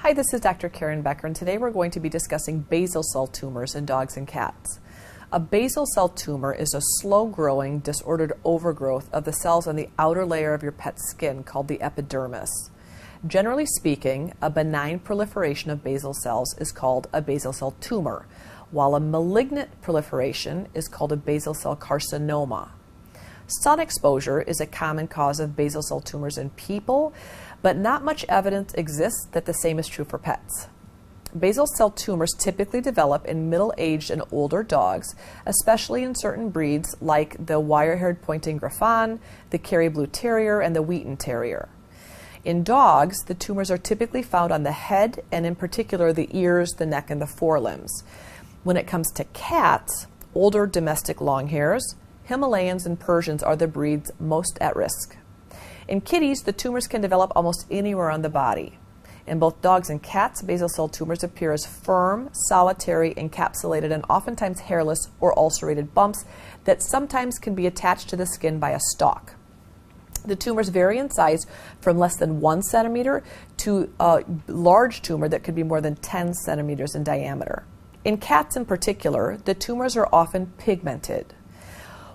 Hi, this is Dr. Karen Becker, and today we're going to be discussing basal cell tumors in dogs and cats. A basal cell tumor is a slow-growing, disordered overgrowth of the cells on the outer layer of your pet's skin called the epidermis. Generally speaking, a benign proliferation of basal cells is called a basal cell tumor, while a malignant proliferation is called a basal cell carcinoma. Sun exposure is a common cause of basal cell tumors in people, but not much evidence exists that the same is true for pets. Basal cell tumors typically develop in middle-aged and older dogs, especially in certain breeds like the wire-haired pointing Griffon, the Kerry Blue Terrier, and the Wheaten Terrier. In dogs, the tumors are typically found on the head and in particular the ears, the neck, and the forelimbs. When it comes to cats, older domestic longhairs, Himalayans and Persians are the breeds most at risk. In kitties, the tumors can develop almost anywhere on the body. In both dogs and cats, basal cell tumors appear as firm, solitary, encapsulated, and oftentimes hairless or ulcerated bumps that sometimes can be attached to the skin by a stalk. The tumors vary in size from less than 1 centimeter to a large tumor that could be more than 10 centimeters in diameter. In cats in particular, the tumors are often pigmented.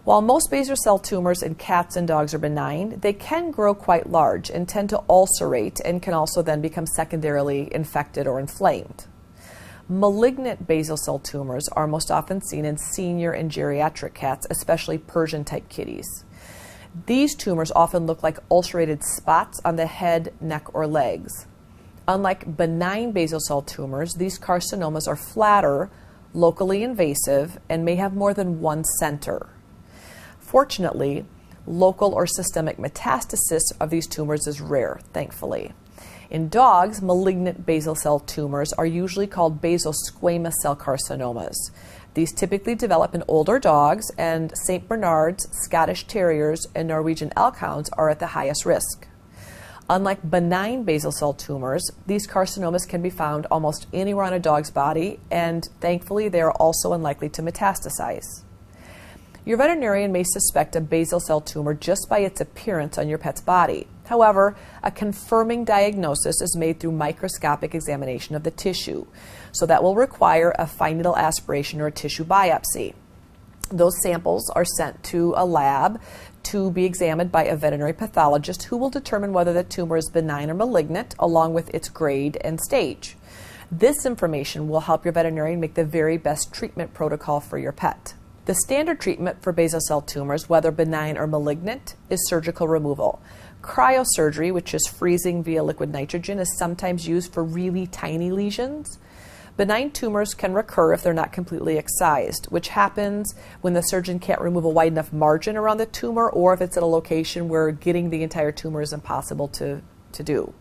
While most basal cell tumors in cats and dogs are benign, they can grow quite large and tend to ulcerate and can also then become secondarily infected or inflamed. Malignant basal cell tumors are most often seen in senior and geriatric cats, especially Persian-type kitties. These tumors often look like ulcerated spots on the head, neck, or legs. Unlike benign basal cell tumors, these carcinomas are flatter, locally invasive, and may have more than one center. Fortunately, local or systemic metastasis of these tumors is rare, thankfully. In dogs, malignant basal cell tumors are usually called basal squamous cell carcinomas. These typically develop in older dogs, and St. Bernards, Scottish Terriers, and Norwegian Elkhounds are at the highest risk. Unlike benign basal cell tumors, these carcinomas can be found almost anywhere on a dog's body, and thankfully they are also unlikely to metastasize. Your veterinarian may suspect a basal cell tumor just by its appearance on your pet's body. However, a confirming diagnosis is made through microscopic examination of the tissue, so that will require a fine needle aspiration or a tissue biopsy. Those samples are sent to a lab to be examined by a veterinary pathologist who will determine whether the tumor is benign or malignant, along with its grade and stage. This information will help your veterinarian make the very best treatment protocol for your pet. The standard treatment for basal cell tumors, whether benign or malignant, is surgical removal. Cryosurgery, which is freezing via liquid nitrogen, is sometimes used for really tiny lesions. Benign tumors can recur if they're not completely excised, which happens when the surgeon can't remove a wide enough margin around the tumor, or if it's at a location where getting the entire tumor is impossible to do.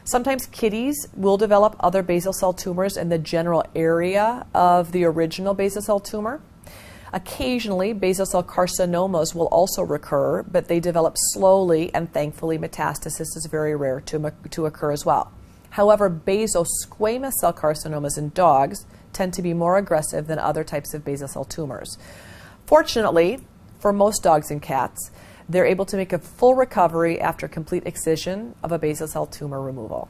Sometimes kitties will develop other basal cell tumors in the general area of the original basal cell tumor. Occasionally, basal cell carcinomas will also recur, but they develop slowly, and thankfully metastasis is very rare to occur as well. However, basal squamous cell carcinomas in dogs tend to be more aggressive than other types of basal cell tumors. Fortunately, for most dogs and cats, they're able to make a full recovery after complete excision of a basal cell tumor removal.